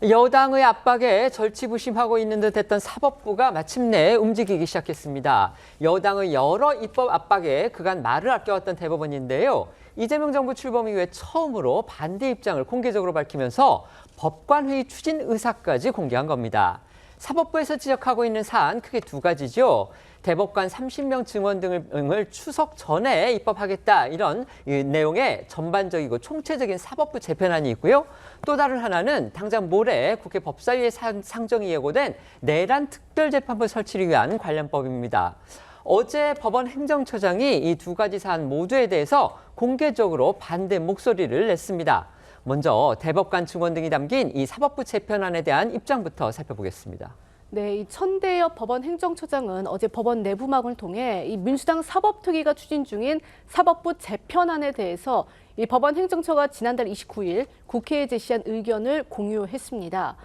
여당의 압박에 절치부심하고 있는 듯했던 사법부가 마침내 움직이기 시작했습니다. 여당의 여러 입법 압박에 그간 말을 아껴왔던 대법원인데요. 이재명 정부 출범 이후에 처음으로 반대 입장을 공개적으로 밝히면서 법관회의 추진 의사까지 공개한 겁니다. 사법부에서 지적하고 있는 사안 크게 두 가지죠. 대법관 30명 증원 등을 추석 전에 입법하겠다 이런 내용의 전반적이고 총체적인 사법부 재편안이 있고요. 또 다른 하나는 당장 모레 국회 법사위에 상정이 예고된 내란 특별재판부 설치를 위한 관련법입니다. 어제 법원 행정처장이 이 두 가지 사안 모두에 대해서 공개적으로 반대 목소리를 냈습니다. 먼저 대법관 증원 등이 담긴 이 사법부 재편안에 대한 입장부터 살펴보겠습니다. 네, 이 천대엽 법원 행정처장은 어제 법원 내부막을 통해 이 민주당 사법특위가 추진 중인 사법부 재편안에 대해서 이 법원 행정처가 지난달 29일 국회에 제시한 의견을 공유했습니다.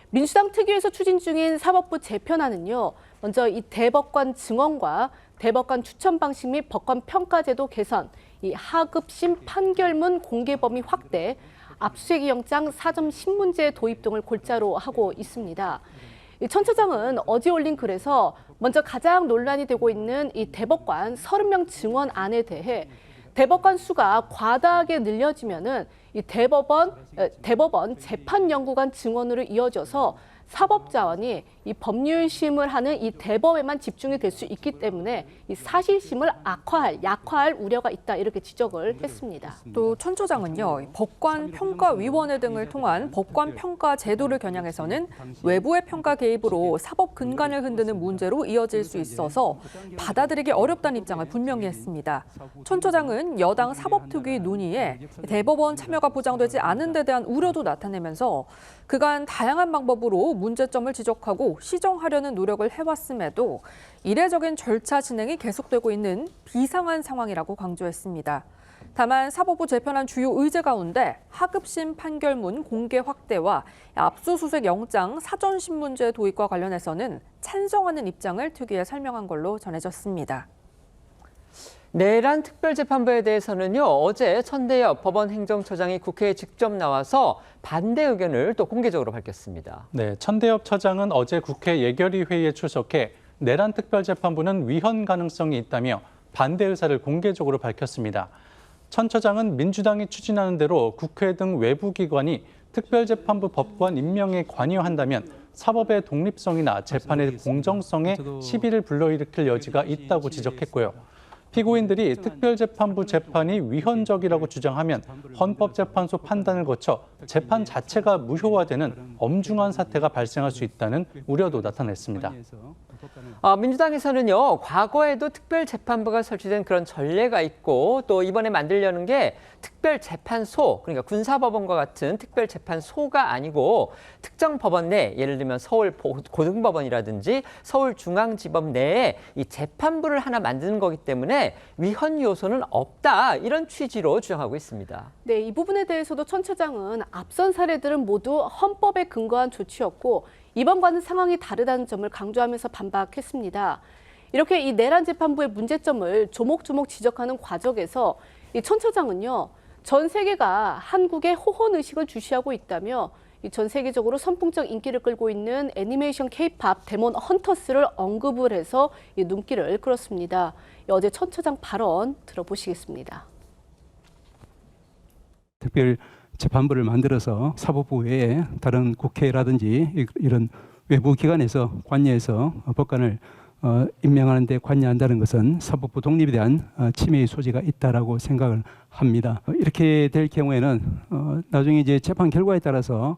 민주당 특위에서 추진 중인 사법부 재편안은요, 먼저 이 대법관 증언과 대법관 추천 방식 및 법관 평가제도 개선, 이 하급심 판결문 공개 범위 확대, 압수수색 영장 사점 신문제 도입 등을 골자로 하고 있습니다. 천 처장은 어제 올린 글에서 먼저 가장 논란이 되고 있는 이 대법관 30명 증원안에 대해 대법관 수가 과다하게 늘려지면은 이 대법원 재판연구관 증원으로 이어져서 사법자원이 이 법률심을 하는 이 대법에만 집중이 될 수 있기 때문에 이 사실심을 약화할 우려가 있다 이렇게 지적을 했습니다. 또 천 처장은요, 법관평가위원회 등을 통한 법관평가 제도를 겨냥해서는 외부의 평가 개입으로 사법 근간을 흔드는 문제로 이어질 수 있어서 받아들이기 어렵다는 입장을 분명히 했습니다. 천 처장은 여당 사법특위 논의에 대법원 참여가 보장되지 않은 데 대한 우려도 나타내면서 그간 다양한 방법으로 문제점을 지적하고 시정하려는 노력을 해왔음에도 이례적인 절차 진행이 계속되고 있는 비상한 상황이라고 강조했습니다. 다만 사법부 재편안 주요 의제 가운데 하급심 판결문 공개 확대와 압수수색 영장 사전신문제 도입과 관련해서는 찬성하는 입장을 특위에 설명한 걸로 전해졌습니다. 내란 특별재판부에 대해서는요, 어제 천대엽 법원 행정처장이 국회에 직접 나와서 반대 의견을 또 공개적으로 밝혔습니다. 네, 천대엽 처장은 어제 국회 예결위 회의에 출석해 내란 특별재판부는 위헌 가능성이 있다며 반대 의사를 공개적으로 밝혔습니다. 천 처장은 민주당이 추진하는 대로 국회 등 외부기관이 특별재판부 법관 임명에 관여한다면 사법의 독립성이나 재판의 공정성에 시비를 불러일으킬 여지가 있다고 지적했고요. 피고인들이 특별재판부 재판이 위헌적이라고 주장하면 헌법재판소 판단을 거쳐 재판 자체가 무효화되는 엄중한 사태가 발생할 수 있다는 우려도 나타냈습니다. 민주당에서는요, 과거에도 특별재판부가 설치된 그런 전례가 있고 또 이번에 만들려는 게 특별재판소, 그러니까 군사법원과 같은 특별재판소가 아니고 특정 법원 내, 예를 들면 서울 고등법원이라든지 서울중앙지법 내에 이 재판부를 하나 만드는 거기 때문에 위헌 요소는 없다, 이런 취지로 주장하고 있습니다. 네, 이 부분에 대해서도 천 처장은 앞선 사례들은 모두 헌법에 근거한 조치였고 이번과는 상황이 다르다는 점을 강조하면서 반박했습니다. 이렇게 이 내란 재판부의 문제점을 조목조목 지적하는 과정에서 이 천 처장은요, 전 세계가 한국의 호헌 의식을 주시하고 있다며 전 세계적으로 선풍적 인기를 끌고 있는 애니메이션 K-팝 데몬 헌터스를 언급을 해서 눈길을 끌었습니다. 어제 천 처장 발언 들어보시겠습니다. 특별 재판부를 만들어서 사법부 외에 다른 국회라든지 이런 외부 기관에서 관여해서 법관을 임명하는 데 관여한다는 것은 사법부 독립에 대한 침해의 소지가 있다라고 생각을 합니다. 이렇게 될 경우에는 나중에 이제 재판 결과에 따라서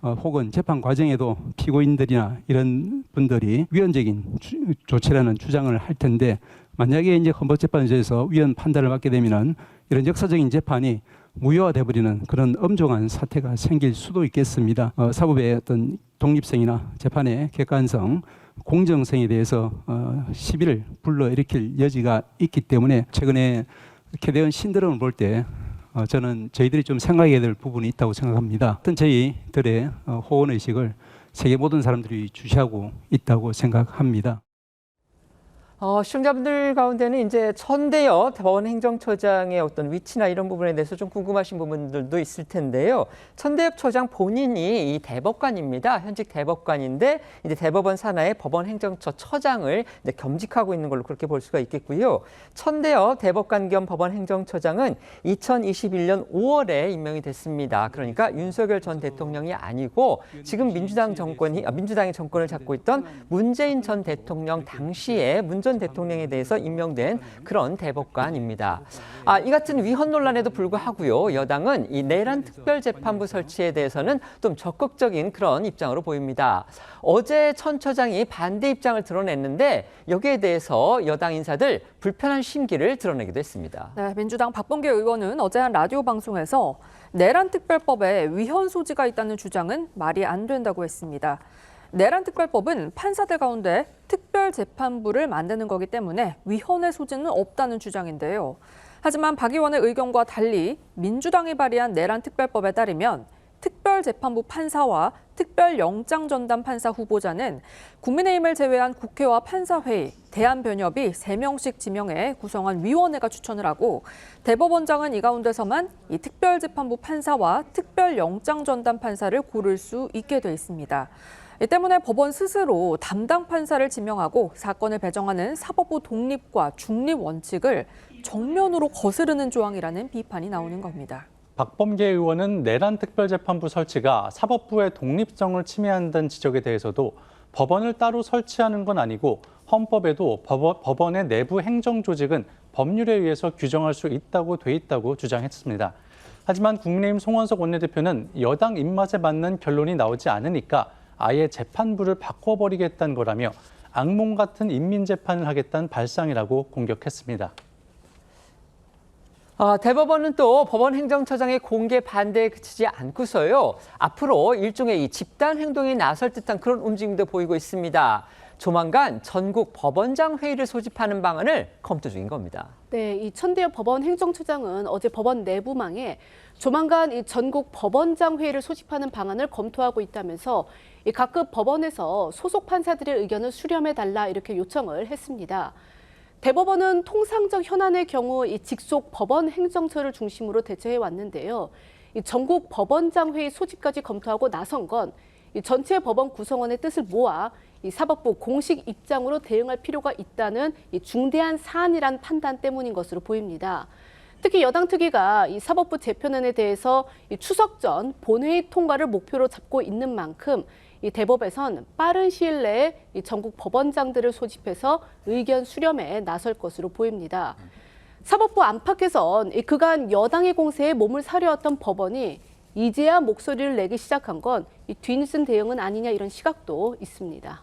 혹은 재판 과정에도 피고인들이나 이런 분들이 위헌적인 조치라는 주장을 할 텐데, 만약에 이제 헌법재판소에서 위헌 판단을 받게 되면은 이런 역사적인 재판이 무효화돼버리는 그런 엄중한 사태가 생길 수도 있겠습니다. 사법의 어떤 독립성이나 재판의 객관성, 공정성에 대해서 시비를 불러일으킬 여지가 있기 때문에 최근에 개대원 신드롬을 볼 때 저는 저희들이 좀 생각해야 될 부분이 있다고 생각합니다. 어떤 저희들의 호언의식을 세계 모든 사람들이 주시하고 있다고 생각합니다. 시청자분들 가운데는 이제 천대엽 법원 행정처장의 어떤 위치나 이런 부분에 대해서 좀 궁금하신 부분들도 있을 텐데요. 천대엽 처장 본인이 이 대법관입니다. 현직 대법관인데 이제 대법원 산하의 법원 행정처 처장을 이제 겸직하고 있는 걸로 그렇게 볼 수가 있겠고요. 천대엽 대법관 겸 법원 행정처장은 2021년 5월에 임명이 됐습니다. 그러니까 윤석열 전 대통령이 아니고 지금 민주당이 정권을 잡고 있던 문재인 전 대통령 당시에 문 전 대통령에 대해서 임명된 그런 대법관입니다. 이 같은 위헌 논란에도 불구하고요. 여당은 이 내란 특별재판부 설치에 대해서는 좀 적극적인 그런 입장으로 보입니다. 어제 천 처장이 반대 입장을 드러냈는데 여기에 대해서 여당 인사들 불편한 심기를 드러내기도 했습니다. 네, 민주당 박범계 의원은 어제 한 라디오 방송에서 내란 특별법에 위헌 소지가 있다는 주장은 말이 안 된다고 했습니다. 내란특별법은 판사들 가운데 특별재판부를 만드는 거기 때문에 위헌의 소지는 없다는 주장인데요. 하지만 박 의원의 의견과 달리 민주당이 발의한 내란특별법에 따르면 특별재판부 판사와 특별영장전담 판사 후보자는 국민의힘을 제외한 국회와 판사회의, 대한변협이 3명씩 지명해 구성한 위원회가 추천을 하고 대법원장은 이 가운데서만 이 특별재판부 판사와 특별영장전담 판사를 고를 수 있게 돼 있습니다. 이 때문에 법원 스스로 담당 판사를 지명하고 사건을 배정하는 사법부 독립과 중립 원칙을 정면으로 거스르는 조항이라는 비판이 나오는 겁니다. 박범계 의원은 내란 특별재판부 설치가 사법부의 독립성을 침해한다는 지적에 대해서도 법원을 따로 설치하는 건 아니고 헌법에도 법원의 내부 행정 조직은 법률에 의해서 규정할 수 있다고 돼 있다고 주장했습니다. 하지만 국민의힘 송원석 원내대표는 여당 입맛에 맞는 결론이 나오지 않으니까 아예 재판부를 바꿔버리겠다는 거라며 악몽 같은 인민재판을 하겠다는 발상이라고 공격했습니다. 대법원은 또 법원 행정처장의 공개 반대에 그치지 않고서요. 앞으로 일종의 이 집단 행동에 나설 듯한 그런 움직임도 보이고 있습니다. 조만간 전국 법원장 회의를 소집하는 방안을 검토 중인 겁니다. 네, 이 천대엽 법원 행정처장은 어제 법원 내부망에 조만간 이 전국 법원장 회의를 소집하는 방안을 검토하고 있다면서 이 각급 법원에서 소속 판사들의 의견을 수렴해달라 이렇게 요청을 했습니다. 대법원은 통상적 현안의 경우 이 직속 법원 행정처를 중심으로 대처해 왔는데요. 이 전국 법원장 회의 소집까지 검토하고 나선 건 이 전체 법원 구성원의 뜻을 모아 이 사법부 공식 입장으로 대응할 필요가 있다는 이 중대한 사안이란 판단 때문인 것으로 보입니다. 특히 여당 특위가 이 사법부 재편안에 대해서 이 추석 전 본회의 통과를 목표로 잡고 있는 만큼 이 대법에선 빠른 시일 내에 이 전국 법원장들을 소집해서 의견 수렴에 나설 것으로 보입니다. 사법부 안팎에선 이 그간 여당의 공세에 몸을 사려왔던 법원이 이제야 목소리를 내기 시작한 건 이 뒤늦은 대응은 아니냐 이런 시각도 있습니다.